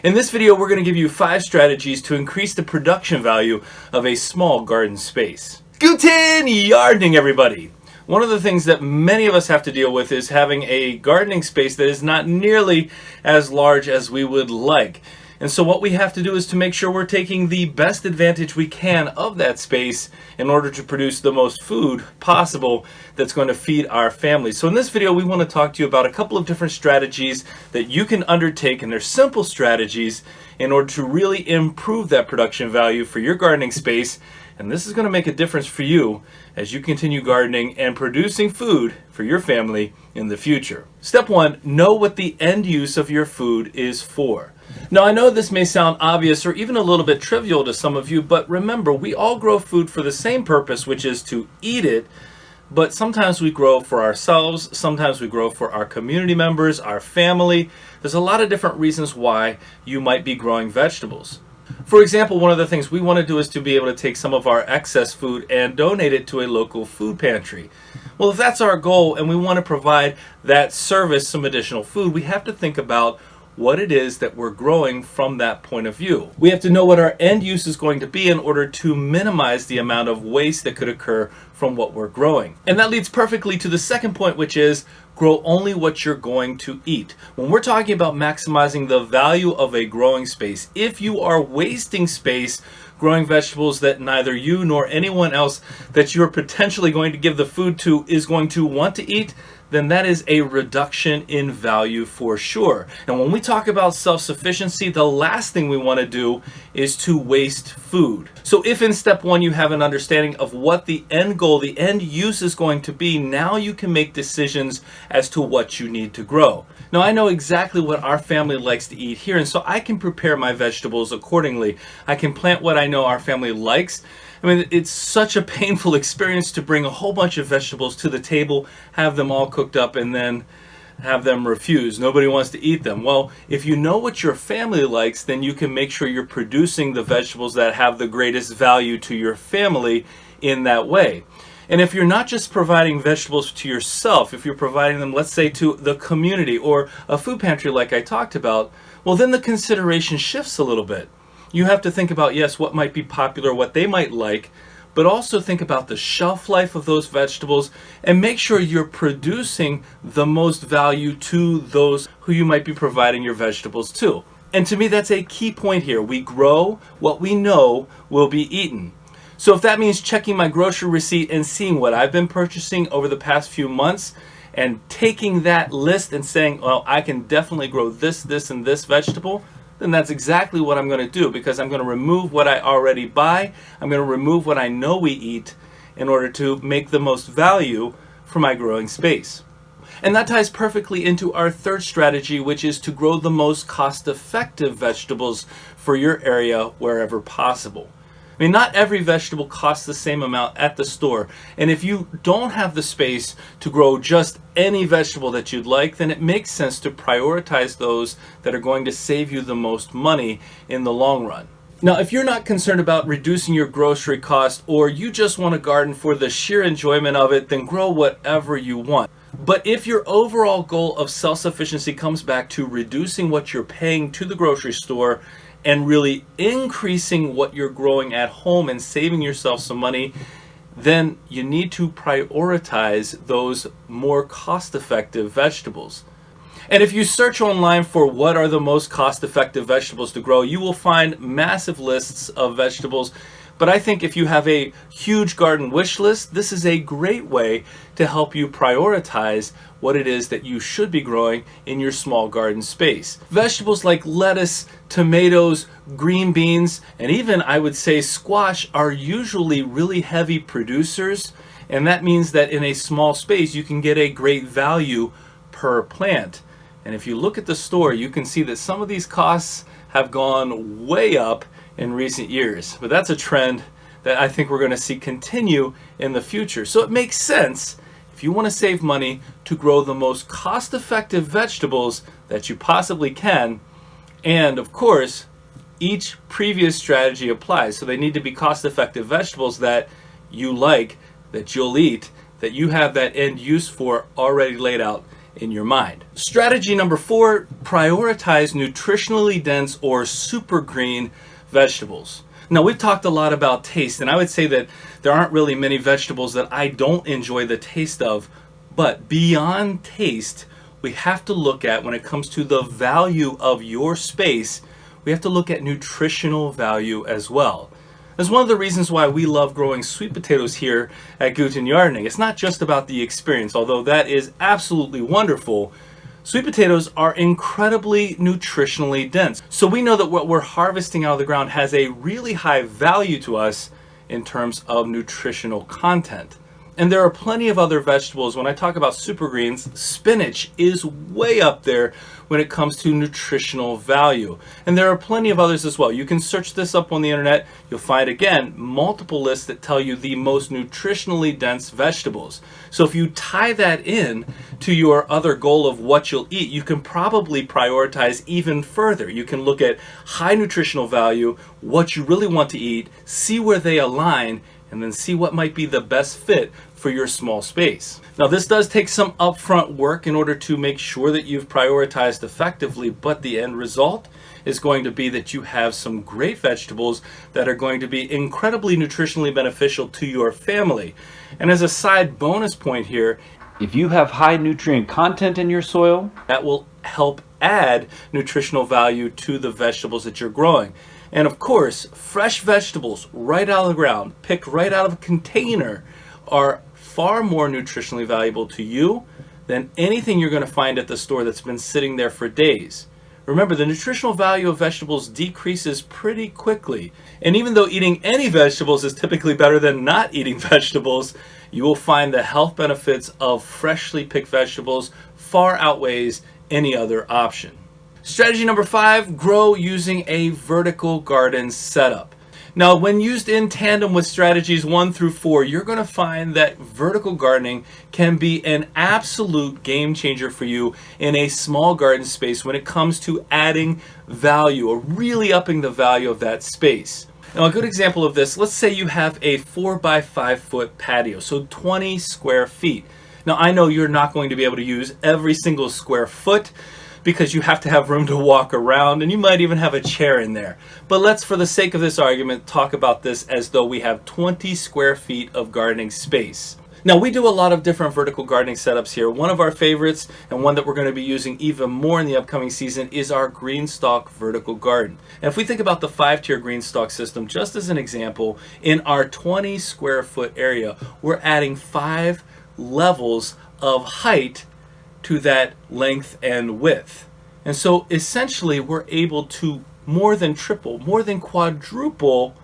In this video, we're going to give you 5 strategies to increase the production value of a small garden space. Guten Yardening, everybody! One of the things that many of us have to deal with is having a gardening space that is not nearly as large as we would like. And so what we have to do is to make sure we're taking the best advantage we can of that space in order to produce the most food possible that's going to feed our family. So in this video, we want to talk to you about a couple of different strategies that you can undertake, and they're simple strategies in order to really improve that production value for your gardening space. And this is going to make a difference for you as you continue gardening and producing food for your family in the future. Step 1, know what the end use of your food is for. Now, I know this may sound obvious or even a little bit trivial to some of you, but remember, we all grow food for the same purpose, which is to eat it. But sometimes we grow for ourselves, sometimes we grow for our community members, our family. There's a lot of different reasons why you might be growing vegetables. For example, one of the things we want to do is to be able to take some of our excess food and donate it to a local food pantry. Well, if that's our goal and we want to provide that service some additional food, we have to think about what it is that we're growing from that point of view. We have to know what our end use is going to be in order to minimize the amount of waste that could occur from what we're growing. And that leads perfectly to the second point, which is grow only what you're going to eat. When we're talking about maximizing the value of a growing space, if you are wasting space growing vegetables that neither you nor anyone else that you're potentially going to give the food to is going to want to eat, then that is a reduction in value for sure. And when we talk about self-sufficiency, the last thing we want to do is to waste food. So if in step 1 you have an understanding of what the end goal, the end use is going to be, now you can make decisions as to what you need to grow. Now, I know exactly what our family likes to eat here, and so I can prepare my vegetables accordingly. I can plant what I know our family likes. I mean, it's such a painful experience to bring a whole bunch of vegetables to the table, have them all cooked up, and then have them refused. Nobody wants to eat them. Well, if you know what your family likes, then you can make sure you're producing the vegetables that have the greatest value to your family in that way. And if you're not just providing vegetables to yourself, if you're providing them, let's say, to the community or a food pantry like I talked about, well, then the consideration shifts a little bit. You have to think about, yes, what might be popular, what they might like, but also think about the shelf life of those vegetables and make sure you're producing the most value to those who you might be providing your vegetables to. And to me, that's a key point here. We grow what we know will be eaten. So if that means checking my grocery receipt and seeing what I've been purchasing over the past few months and taking that list and saying, well, I can definitely grow this, and this vegetable, then that's exactly what I'm going to do, because I'm going to remove what I already buy. I'm going to remove what I know we eat in order to make the most value for my growing space. And that ties perfectly into our third strategy, which is to grow the most cost-effective vegetables for your area wherever possible. I mean, not every vegetable costs the same amount at the store. And if you don't have the space to grow just any vegetable that you'd like, then it makes sense to prioritize those that are going to save you the most money in the long run. Now, if you're not concerned about reducing your grocery cost, or you just want to garden for the sheer enjoyment of it, then grow whatever you want. But if your overall goal of self-sufficiency comes back to reducing what you're paying to the grocery store and really increasing what you're growing at home and saving yourself some money, then you need to prioritize those more cost-effective vegetables. And if you search online for what are the most cost-effective vegetables to grow, you will find massive lists of vegetables. But I think if you have a huge garden wish list, this is a great way to help you prioritize what it is that you should be growing in your small garden space. Vegetables like lettuce, tomatoes, green beans, and even, I would say, squash are usually really heavy producers, and that means that in a small space you can get a great value per plant. And if you look at the store, you can see that some of these costs have gone way up in recent years. But that's a trend that I think we're going to see continue in the future. So it makes sense, if you want to save money, to grow the most cost-effective vegetables that you possibly can. And of course, each previous strategy applies. So they need to be cost-effective vegetables that you like, that you'll eat, that you have that end use for already laid out in your mind. Strategy number 4, prioritize nutritionally dense or super green vegetables. Now, we've talked a lot about taste, and I would say that there aren't really many vegetables that I don't enjoy the taste of, but beyond taste, we have to look at, when it comes to the value of your space, we have to look at nutritional value as well. That's one of the reasons why we love growing sweet potatoes here at Guten Yardening. It's not just about the experience, although that is absolutely wonderful. Sweet potatoes are incredibly nutritionally dense. So we know that what we're harvesting out of the ground has a really high value to us in terms of nutritional content. And there are plenty of other vegetables. When I talk about super greens, spinach is way up there when it comes to nutritional value. And there are plenty of others as well. You can search this up on the internet. You'll find, again, multiple lists that tell you the most nutritionally dense vegetables. So if you tie that in to your other goal of what you'll eat, you can probably prioritize even further. You can look at high nutritional value, what you really want to eat, see where they align, and then see what might be the best fit for your small space. Now, this does take some upfront work in order to make sure that you've prioritized effectively, but the end result is going to be that you have some great vegetables that are going to be incredibly nutritionally beneficial to your family. And as a side bonus point here, if you have high nutrient content in your soil, that will help add nutritional value to the vegetables that you're growing. And of course, fresh vegetables right out of the ground, picked right out of a container, are far more nutritionally valuable to you than anything you're going to find at the store that's been sitting there for days. Remember, the nutritional value of vegetables decreases pretty quickly. And even though eating any vegetables is typically better than not eating vegetables, you will find the health benefits of freshly picked vegetables far outweighs any other option. Strategy number 5, grow using a vertical garden setup. Now, when used in tandem with strategies 1 through 4, you're going to find that vertical gardening can be an absolute game changer for you in a small garden space when it comes to adding value or really upping the value of that space. Now, a good example of this, let's say you have a 4 by 5 foot patio, so 20 square feet. Now, I know you're not going to be able to use every single square foot, because you have to have room to walk around, and you might even have a chair in there. But let's, for the sake of this argument, talk about this as though we have 20 square feet of gardening space. Now, we do a lot of different vertical gardening setups here. One of our favorites, and one that we're going to be using even more in the upcoming season, is our green stalk vertical garden. And if we think about the 5-tier green stalk system, just as an example, in our 20 square foot area, we're adding 5 levels of height to that length and width. And so essentially we're able to more than triple, more than quadruple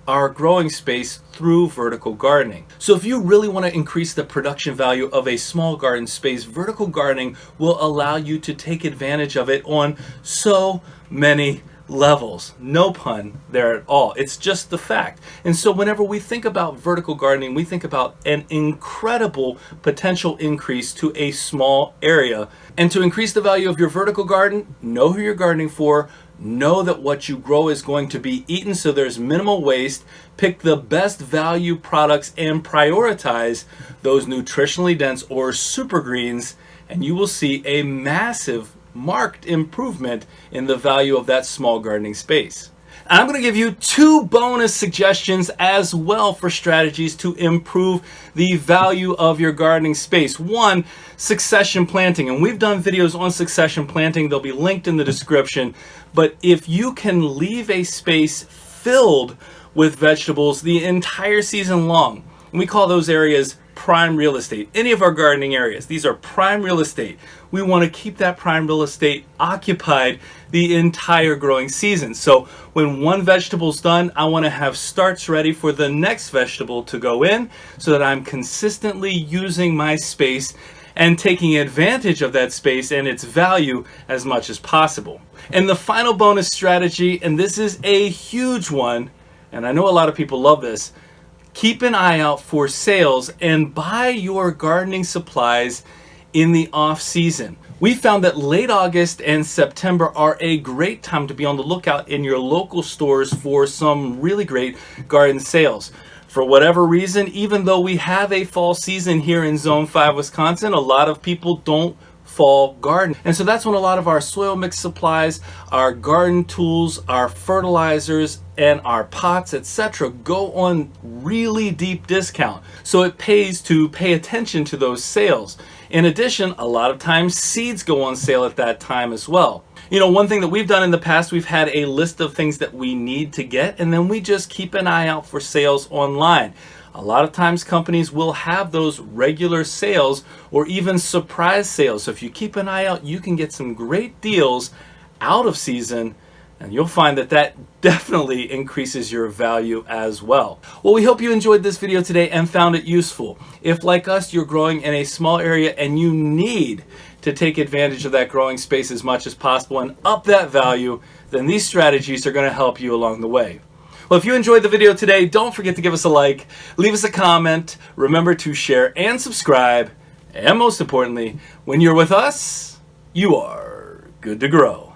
our growing space through vertical gardening. So if you really want to increase the production value of a small garden space, vertical gardening will allow you to take advantage of it on so many levels. No pun there at all. It's just the fact. And so whenever we think about vertical gardening, we think about an incredible potential increase to a small area. And to increase the value of your vertical garden, know who you're gardening for, know that what you grow is going to be eaten so there's minimal waste, pick the best value products and prioritize those nutritionally dense or super greens, and you will see a massive marked improvement in the value of that small gardening space. And I'm going to give you 2 bonus suggestions as well for strategies to improve the value of your gardening space. 1, succession planting. And we've done videos on succession planting. They'll be linked in the description. But if you can leave a space filled with vegetables the entire season long, and we call those areas prime real estate. Any of our gardening areas, these are prime real estate. We want to keep that prime real estate occupied the entire growing season. So when one vegetable's done, I want to have starts ready for the next vegetable to go in so that I'm consistently using my space and taking advantage of that space and its value as much as possible. And the final bonus strategy, and this is a huge one, and I know a lot of people love this, keep an eye out for sales and buy your gardening supplies in the off season. We found that late August and September are a great time to be on the lookout in your local stores for some really great garden sales. For whatever reason, even though we have a fall season here in Zone 5, Wisconsin, a lot of people don't fall garden. And so that's when a lot of our soil mix supplies, our garden tools, our fertilizers, and our pots, etc. go on really deep discount. So it pays to pay attention to those sales. In addition, a lot of times seeds go on sale at that time as well. You know, one thing that we've done in the past, we've had a list of things that we need to get, and then we just keep an eye out for sales online. A lot of times companies will have those regular sales or even surprise sales. So if you keep an eye out, you can get some great deals out of season, and you'll find that that definitely increases your value as well. Well, we hope you enjoyed this video today and found it useful. If, like us, you're growing in a small area and you need to take advantage of that growing space as much as possible and up that value, then these strategies are going to help you along the way. Well, if you enjoyed the video today, don't forget to give us a like, leave us a comment, remember to share and subscribe, and most importantly, when you're with us, you are good to grow.